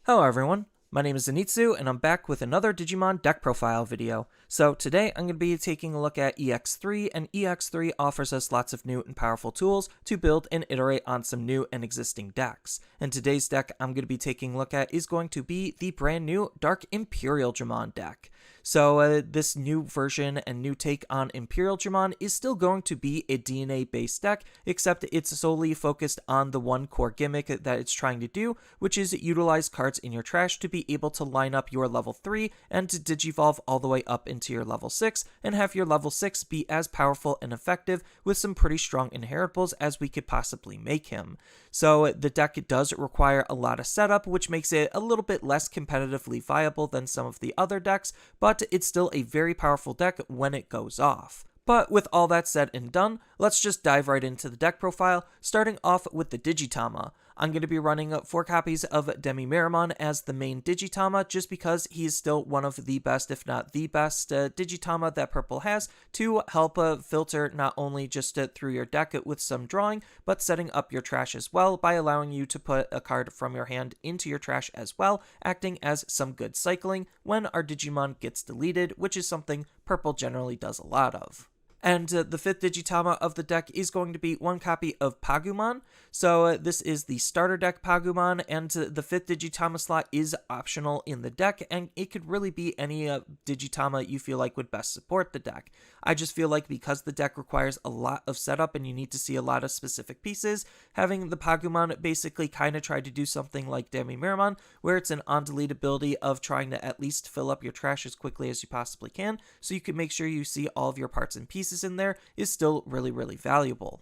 Hello everyone, my name is Zenitsu and I'm back with another Digimon deck profile video. So today I'm going to be taking a look at EX3, and EX3 offers us lots of new and powerful tools to build and iterate on some new and existing decks. And today's deck I'm going to be taking a look at is going to be the brand new Dark Imperialdramon deck. So this new version and new take on Imperialdramon is still going to be a DNA based deck, except it's solely focused on the one core gimmick that it's trying to do, which is utilize cards in your trash to be able to line up your level 3 and to digivolve all the way up into your level 6 and have your level 6 be as powerful and effective with some pretty strong inheritables as we could possibly make him. So the deck does require a lot of setup, which makes it a little bit less competitively viable than some of the other decks, but it's still a very powerful deck when it goes off. But with all that said and done, let's just dive right into the deck profile, starting off with the Digitama. I'm going to be running 4 copies of DemiMeramon as the main Digitama, just because he is still one of the best, if not the best, Digitama that Purple has to help filter not only just through your deck with some drawing, but setting up your trash as well by allowing you to put a card from your hand into your trash as well, acting as some good cycling when our Digimon gets deleted, which is something Purple generally does a lot of. And the 5th Digitama of the deck is going to be 1 copy of Pagumon. So this is the starter deck Pagumon, and the 5th Digitama slot is optional in the deck, and it could really be any Digitama you feel like would best support the deck. I just feel like because the deck requires a lot of setup and you need to see a lot of specific pieces, having the Pagumon basically kind of try to do something like DemiMeramon, where it's an on-delete ability of trying to at least fill up your trash as quickly as you possibly can, so you can make sure you see all of your parts and pieces in there, is still really valuable.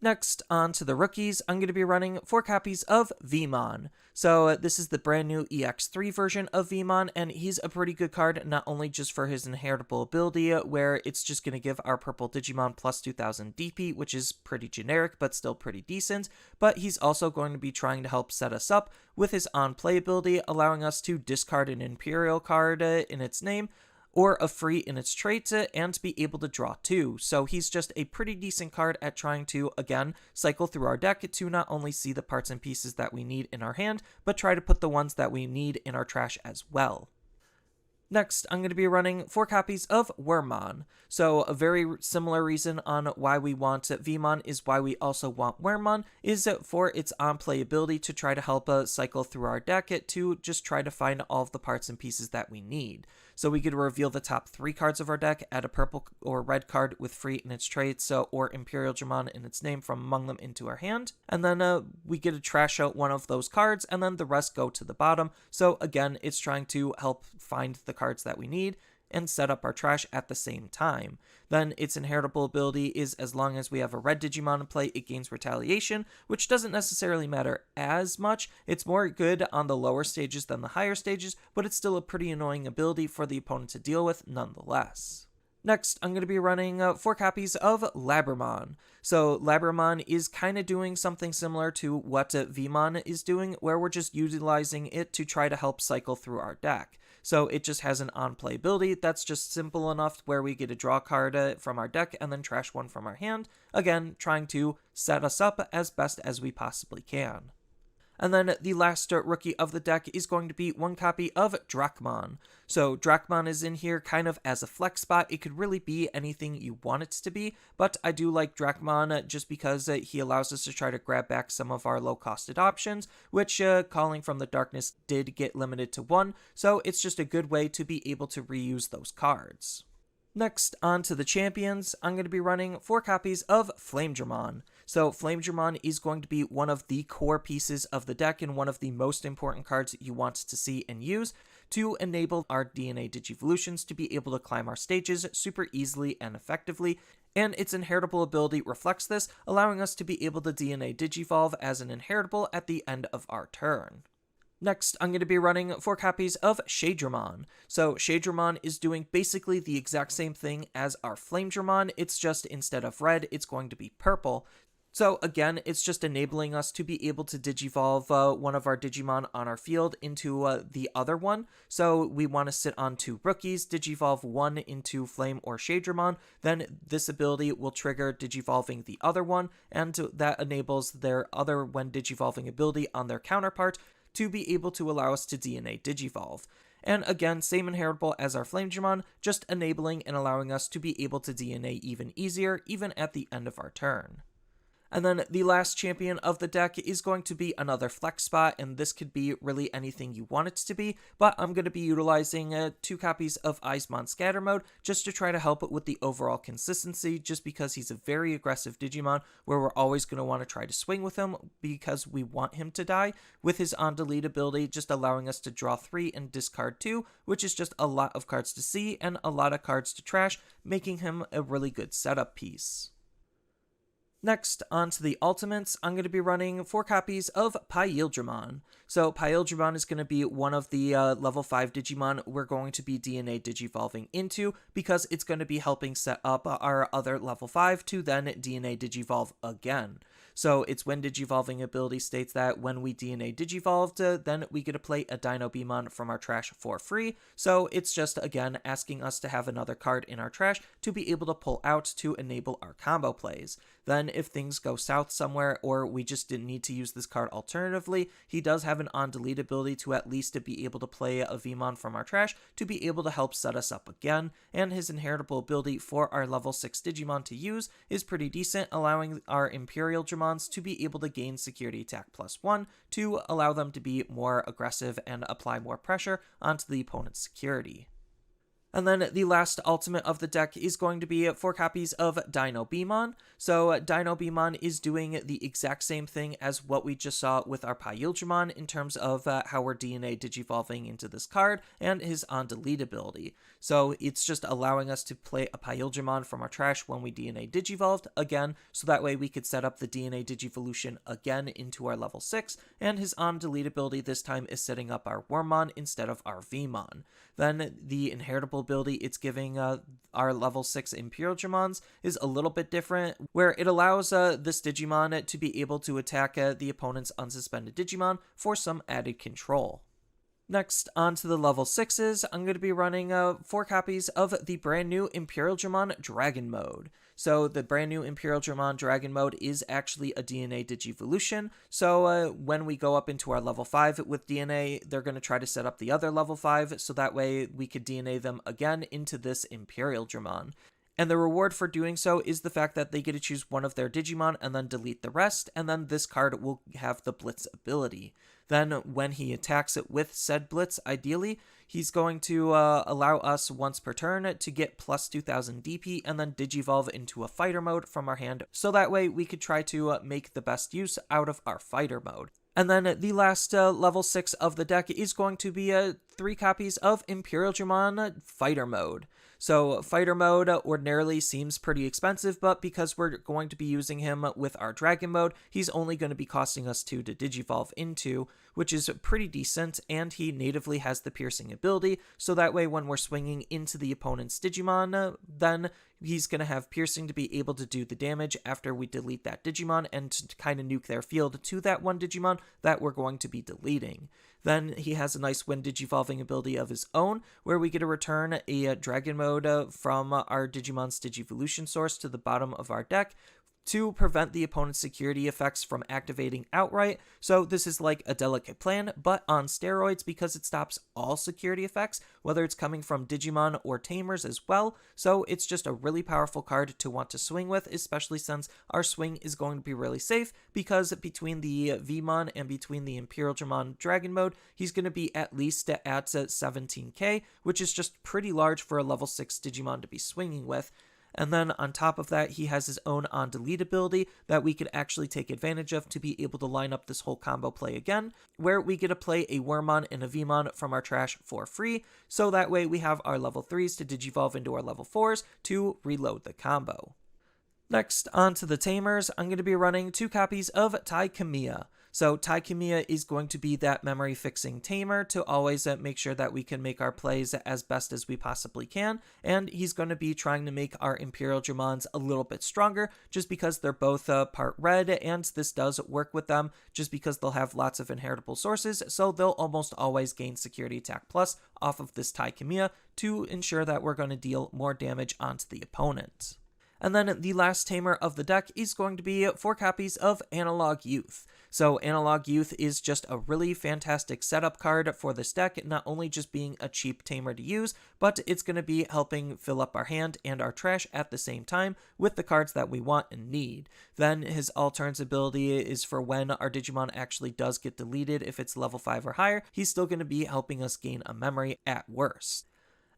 Next, on to the rookies, I'm going to be running 4 copies of Veemon. So this is the brand new EX3 version of Veemon, and he's a pretty good card, not only just for his inheritable ability, where it's just going to give our purple Digimon plus 2000 DP, which is pretty generic, but still pretty decent, but he's also going to be trying to help set us up with his on-play ability, allowing us to discard an Imperial card in its name, or a free in its trait, and be able to draw 2. So he's just a pretty decent card at trying to, again, cycle through our deck to not only see the parts and pieces that we need in our hand, but try to put the ones that we need in our trash as well. Next, I'm going to be running 4 copies of Wormmon. So a very similar reason on why we want Veemon is why we also want Wormmon, is for its on-play ability to try to help cycle through our deck to just try to find all of the parts and pieces that we need. So we could reveal the top 3 cards of our deck, add a purple or red card with free in its traits, or Imperialdramon in its name from among them into our hand, and then we get to trash out one of those cards, and then the rest go to the bottom. So again, it's trying to help find the cards that we need and set up our trash at the same time. Then its inheritable ability is as long as we have a red Digimon in play, it gains retaliation, which doesn't necessarily matter as much. It's more good on the lower stages than the higher stages, but it's still a pretty annoying ability for the opponent to deal with nonetheless. Next, I'm going to be running 4 copies of Labramon. So Labramon is kind of doing something similar to what Veemon is doing, where we're just utilizing it to try to help cycle through our deck. So it just has an on-play ability that's just simple enough where we get a draw card from our deck and then trash one from our hand, again, trying to set us up as best as we possibly can. And then the last rookie of the deck is going to be 1 copy of Dracmon. So Dracmon is in here kind of as a flex spot. It could really be anything you want it to be, but I do like Dracmon just because he allows us to try to grab back some of our low-costed options, which Calling from the Darkness did get limited to 1, so it's just a good way to be able to reuse those cards. Next, on to the champions, I'm going to be running 4 copies of Flamedramon. So Flamedramon is going to be one of the core pieces of the deck and one of the most important cards you want to see and use to enable our DNA Digivolutions to be able to climb our stages super easily and effectively, and its inheritable ability reflects this, allowing us to be able to DNA Digivolve as an inheritable at the end of our turn. Next, I'm going to be running 4 copies of Shadramon. So Shadramon is doing basically the exact same thing as our Flamedramon, it's just instead of red, it's going to be purple. So again, it's just enabling us to be able to digivolve one of our Digimon on our field into the other one. So we want to sit on 2 rookies, digivolve one into Flame or Shadramon, then this ability will trigger digivolving the other one, and that enables their other when digivolving ability on their counterpart to be able to allow us to DNA Digivolve. And again, same inheritable as our Flamedramon, just enabling and allowing us to be able to DNA even easier, even at the end of our turn. And then the last champion of the deck is going to be another flex spot, and this could be really anything you want it to be, but I'm going to be utilizing 2 copies of Eyesmon Scatter Mode just to try to help it with the overall consistency, just because he's a very aggressive Digimon where we're always going to want to try to swing with him because we want him to die, with his on-delete ability just allowing us to draw 3 and discard 2, which is just a lot of cards to see and a lot of cards to trash, making him a really good setup piece. Next, on to the ultimates, I'm going to be running 4 copies of Paildramon. So Paildramon is going to be one of the level 5 Digimon we're going to be DNA Digivolving into, because it's going to be helping set up our other level 5 to then DNA Digivolve again. So its when Digivolving ability states that when we DNA Digivolved, then we get to play a Dinobeemon from our trash for free. So it's just, again, asking us to have another card in our trash to be able to pull out to enable our combo plays. Then if things go south somewhere, or we just didn't need to use this card alternatively, he does have an on-delete ability to at least to be able to play a Veemon from our trash to be able to help set us up again, and his inheritable ability for our level 6 Digimon to use is pretty decent, allowing our Imperialdramons to be able to gain security attack +1 to allow them to be more aggressive and apply more pressure onto the opponent's security. And then the last ultimate of the deck is going to be 4 copies of Dinobeemon. So Dinobeemon is doing the exact same thing as what we just saw with our Paildramon in terms of how we're DNA Digivolving into this card and his on-delete ability. So it's just allowing us to play a Paildramon from our trash when we DNA Digivolved again, so that way we could set up the DNA Digivolution again into our level 6, and his on-delete ability this time is setting up our Wormmon instead of our Veemon. Then the inheritable ability it's giving our level 6 Imperialdramons is a little bit different, where it allows this Digimon to be able to attack the opponent's unsuspended Digimon for some added control. Next, on to the level 6s, I'm going to be running 4 copies of the brand new Imperialdramon Dragon Mode. So the brand new Imperialdramon Dragon Mode is actually a DNA Digivolution, so when we go up into our level 5 with DNA, they're going to try to set up the other level 5, so that way we could DNA them again into this Imperialdramon. And the reward for doing so is the fact that they get to choose one of their Digimon and then delete the rest, and then this card will have the Blitz ability. Then when he attacks it with said Blitz, ideally, he's going to allow us once per turn to get plus 2000 DP and then Digivolve into a fighter mode from our hand, so that way we could try to make the best use out of our fighter mode. And then the last level 6 of the deck is going to be 3 copies of Imperialdramon Fighter Mode. So Fighter Mode ordinarily seems pretty expensive, but because we're going to be using him with our Dragon Mode, he's only going to be costing us 2 to Digivolve into, which is pretty decent, and he natively has the piercing ability, so that way when we're swinging into the opponent's Digimon, then he's going to have piercing to be able to do the damage after we delete that Digimon and to kind of nuke their field to that one Digimon that we're going to be deleting. Then he has a nice When Digivolving ability of his own, where we get to return a Dragon Mode from our Digimon's Digivolution source to the bottom of our deck, to prevent the opponent's security effects from activating outright. So this is like a delicate plan, but on steroids, because it stops all security effects, whether it's coming from Digimon or Tamers as well. So it's just a really powerful card to want to swing with, especially since our swing is going to be really safe, because between the Veemon and between the Imperialdramon Dragon Mode, he's going to be at least at 17k, which is just pretty large for a level 6 Digimon to be swinging with. And then on top of that, he has his own on-delete ability that we could actually take advantage of to be able to line up this whole combo play again, where we get to play a Wormmon and a Veemon from our trash for free, so that way we have our level 3s to Digivolve into our level 4s to reload the combo. Next, on to the Tamers, I'm going to be running 2 copies of Tai Kamiya. So Tai Kamiya is going to be that memory fixing tamer to always make sure that we can make our plays as best as we possibly can, and he's going to be trying to make our Imperialdramons a little bit stronger just because they're both part red, and this does work with them just because they'll have lots of inheritable sources, so they'll almost always gain security attack plus off of this Tai Kamiya to ensure that we're going to deal more damage onto the opponent. And then the last tamer of the deck is going to be 4 copies of Analog Youth. So Analog Youth is just a really fantastic setup card for this deck, not only just being a cheap tamer to use, but it's going to be helping fill up our hand and our trash at the same time with the cards that we want and need. Then his All Turns ability is for when our Digimon actually does get deleted. If it's level 5 or higher, he's still going to be helping us gain a memory at worst.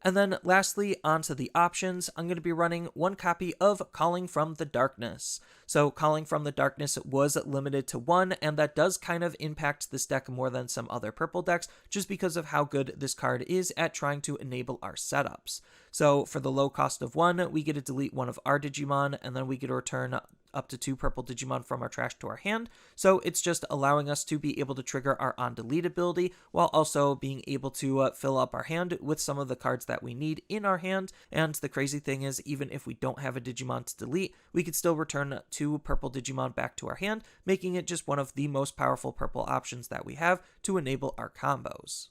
And then lastly, onto the options, I'm going to be running 1 copy of Calling from the Darkness. So Calling from the Darkness was limited to 1, and that does kind of impact this deck more than some other purple decks, just because of how good this card is at trying to enable our setups. So for the low cost of 1, we get to delete 1 of our Digimon, and then we get to return up to 2 purple Digimon from our trash to our hand. So it's just allowing us to be able to trigger our on delete ability while also being able to fill up our hand with some of the cards that we need in our hand. And the crazy thing is, even if we don't have a Digimon to delete, we could still return 2 purple Digimon back to our hand, making it just one of the most powerful purple options that we have to enable our combos.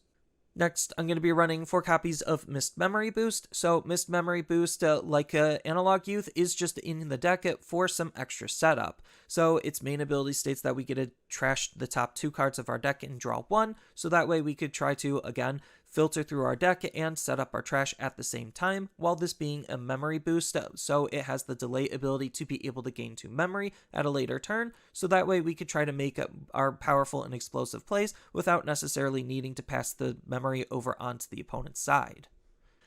Next, I'm going to be running 4 copies of Mist Memory Boost. So Mist Memory Boost, like Analog Youth, is just in the deck for some extra setup. So its main ability states that we get to trash the top 2 cards of our deck and draw 1. So that way we could try to, again, filter through our deck and set up our trash at the same time, while this being a memory boost, so it has the delay ability to be able to gain 2 memory at a later turn, so that way we could try to make our powerful and explosive plays without necessarily needing to pass the memory over onto the opponent's side.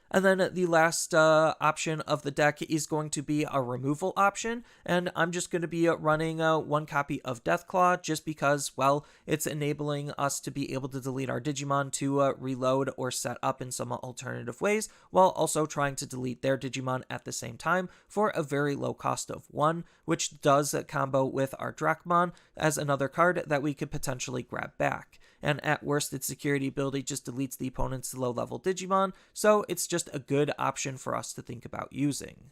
And then the last option of the deck is going to be a removal option, and I'm just going to be running 1 copy of Deathclaw just because, well, it's enabling us to be able to delete our Digimon to reload or set up in some alternative ways, while also trying to delete their Digimon at the same time for a very low cost of 1, which does combo with our Dracmon as another card that we could potentially grab back. And at worst, its security ability just deletes the opponent's low-level Digimon, so it's just a good option for us to think about using.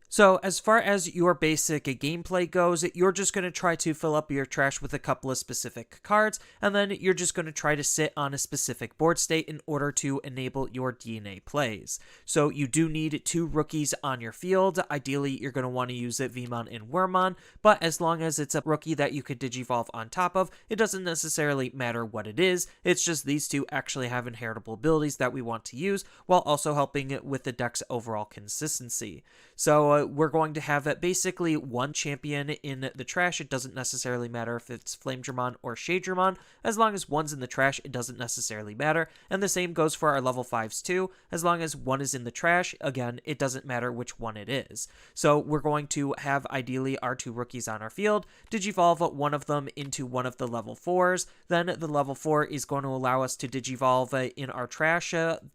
So as far as your basic gameplay goes, you're just going to try to fill up your trash with a couple of specific cards, and then you're just going to try to sit on a specific board state in order to enable your DNA plays. So you do need 2 rookies on your field. Ideally, you're going to want to use Veemon and Wormmon, but as long as it's a rookie that you could Digivolve on top of, it doesn't necessarily matter what it is. It's just these 2 actually have inheritable abilities that we want to use, while also helping with the deck's overall consistency. So we're going to have basically 1 champion in the trash. It doesn't necessarily matter if it's Flamedramon or Shadramon. As long as 1's in the trash, it doesn't necessarily matter. And the same goes for our level 5s too. As long as 1 is in the trash, again, it doesn't matter which one it is. So we're going to have ideally our 2 rookies on our field, Digivolve 1 of them into 1 of the level 4s. Then the level 4 is going to allow us to Digivolve in our trash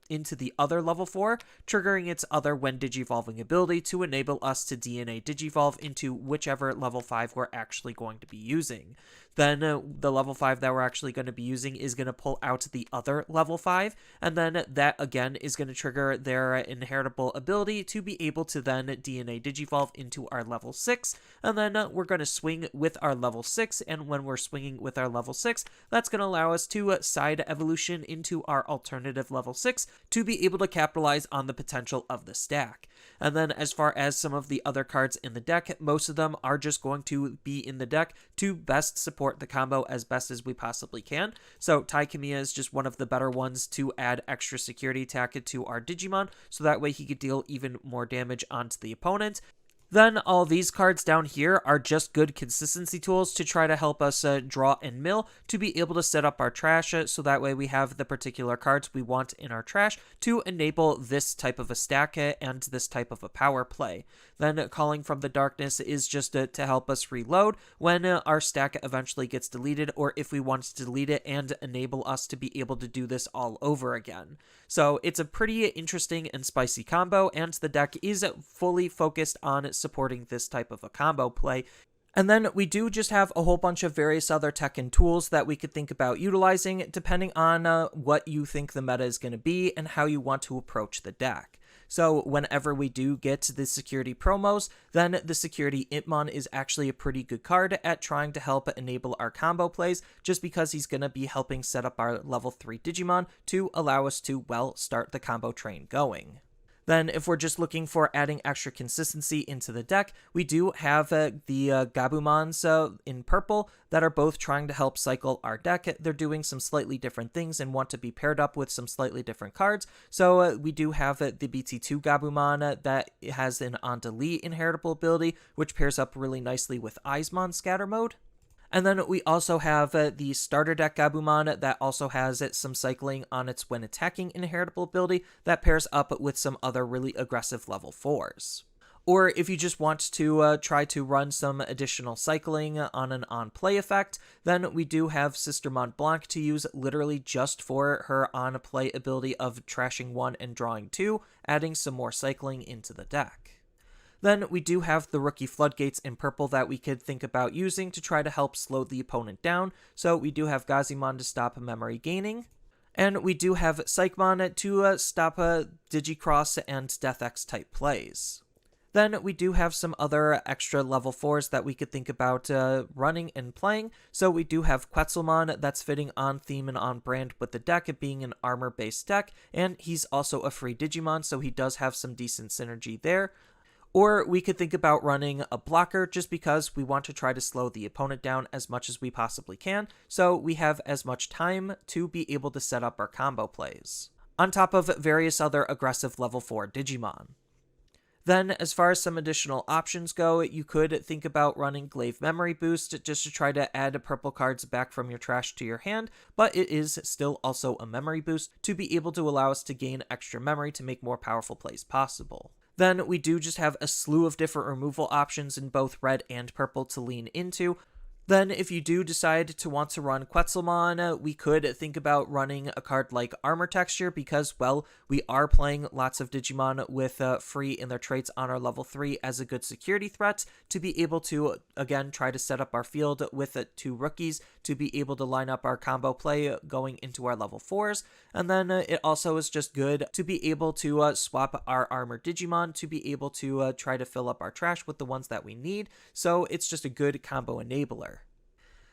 into the other level 4, triggering its other when Digivolving ability to enable us to DNA Digivolve into whichever level 5 we're actually going to be using. Then the level 5 that we're actually going to be using is going to pull out the other level 5, and then that again is going to trigger their inheritable ability to be able to then DNA Digivolve into our level 6, and then we're going to swing with our level 6, and when we're swinging with our level 6, that's going to allow us to side evolution into our alternative level 6 to be able to capitalize on the potential of the stack. And then as far as some of the other cards in the deck, most of them are just going to be in the deck to best support the combo as best as we possibly can. So Tai Kamiya is just one of the better ones to add extra security attack to our Digimon, so that way he could deal even more damage onto the opponent. Then all these cards down here are just good consistency tools to try to help us draw and mill to be able to set up our trash, so that way we have the particular cards we want in our trash to enable this type of a stack and this type of a power play. Then Calling from the Darkness is just to help us reload when our stack eventually gets deleted, or if we want to delete it and enable us to be able to do this all over again. So it's a pretty interesting and spicy combo, and the deck is fully focused on supporting this type of a combo play. And then we do just have a whole bunch of various other tech and tools that we could think about utilizing depending on what you think the meta is going to be and how you want to approach the deck. So whenever we do get to the security promos, then the security Impmon is actually a pretty good card at trying to help enable our combo plays, just because he's going to be helping set up our level 3 Digimon to allow us to, well, start the combo train going. Then if we're just looking for adding extra consistency into the deck, we do have the Gabumons in purple that are both trying to help cycle our deck. They're doing some slightly different things and want to be paired up with some slightly different cards. So we do have the BT2 Gabumon that has an on delete inheritable ability, which pairs up really nicely with Eyesmon scatter mode. And then we also have the starter deck Gabumon that also has some cycling on its when attacking inheritable ability that pairs up with some other really aggressive level 4s. Or if you just want to try to run some additional cycling on an on-play effect, then we do have Sister Mont Blanc to use literally just for her on-play ability of trashing 1 and drawing 2, adding some more cycling into the deck. Then we do have the Rookie Floodgates in purple that we could think about using to try to help slow the opponent down. So we do have Gazimon to stop memory gaining. And we do have Psychmon to stop Digicross and Death X type plays. Then we do have some other extra level 4s that we could think about running and playing. So we do have Quetzalmon that's fitting on theme and on brand with the deck, being an armor-based deck. And he's also a free Digimon, so he does have some decent synergy there. Or we could think about running a blocker just because we want to try to slow the opponent down as much as we possibly can, so we have as much time to be able to set up our combo plays, on top of various other aggressive level 4 Digimon. Then, as far as some additional options go, you could think about running Glaive Memory Boost just to try to add purple cards back from your trash to your hand, but it is still also a memory boost to be able to allow us to gain extra memory to make more powerful plays possible. Then we do just have a slew of different removal options in both red and purple to lean into. Then if you do decide to want to run Quetzalmon, we could think about running a card like Armor Texture because, well, we are playing lots of Digimon with free in their traits on our level 3 as a good security threat to be able to, again, try to set up our field with 2 rookies to be able to line up our combo play going into our level 4s. And then it also is just good to be able to swap our Armored Digimon to be able to try to fill up our trash with the ones that we need. So it's just a good combo enabler.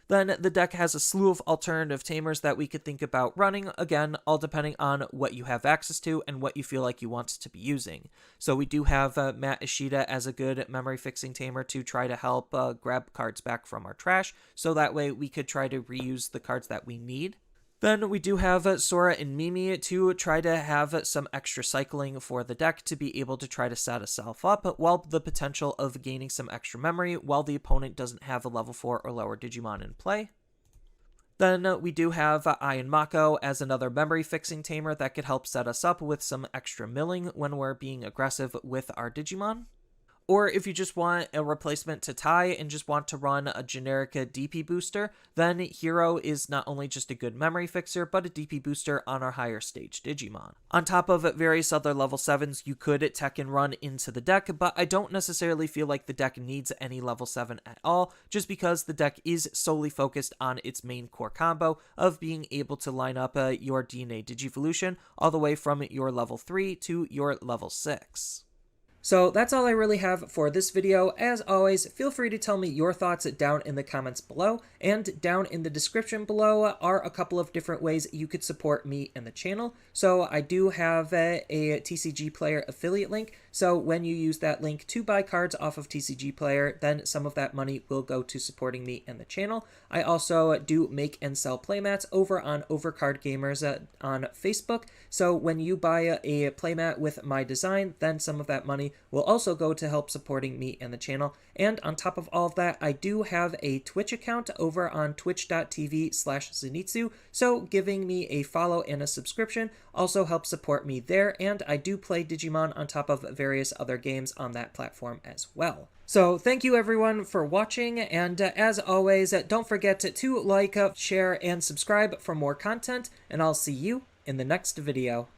Then the deck has a slew of alternative tamers that we could think about running, again, all depending on what you have access to and what you feel like you want to be using. So we do have Matt Ishida as a good memory fixing tamer to try to help grab cards back from our trash, so that way we could try to reuse the cards that we need. Then we do have Sora and Mimi to try to have some extra cycling for the deck to be able to try to set itself up, while the potential of gaining some extra memory while the opponent doesn't have a level 4 or lower Digimon in play. Then we do have Ian Mako as another memory fixing tamer that could help set us up with some extra milling when we're being aggressive with our Digimon. Or if you just want a replacement to Tai and just want to run a generic DP booster, then Hero is not only just a good memory fixer, but a DP booster on our higher stage Digimon. On top of various other level 7s you could tech and run into the deck, but I don't necessarily feel like the deck needs any level 7 at all, just because the deck is solely focused on its main core combo of being able to line up your DNA Digivolution all the way from your level 3 to your level 6. So that's all I really have for this video. As always, feel free to tell me your thoughts down in the comments below, and down in the description below are a couple of different ways you could support me and the channel. So I do have a TCG Player affiliate link, so when you use that link to buy cards off of TCG Player, then some of that money will go to supporting me and the channel. I also do make and sell playmats over on Overcard Gamers on Facebook, so when you buy a playmat with my design, then some of that money will also go to help supporting me and the channel. And on top of all of that, I do have a Twitch account over on twitch.tv/Zenitsu, so giving me a follow and a subscription also helps support me there, and I do play Digimon on top of various other games on that platform as well. So thank you everyone for watching, and as always, don't forget to like, share, and subscribe for more content, and I'll see you in the next video.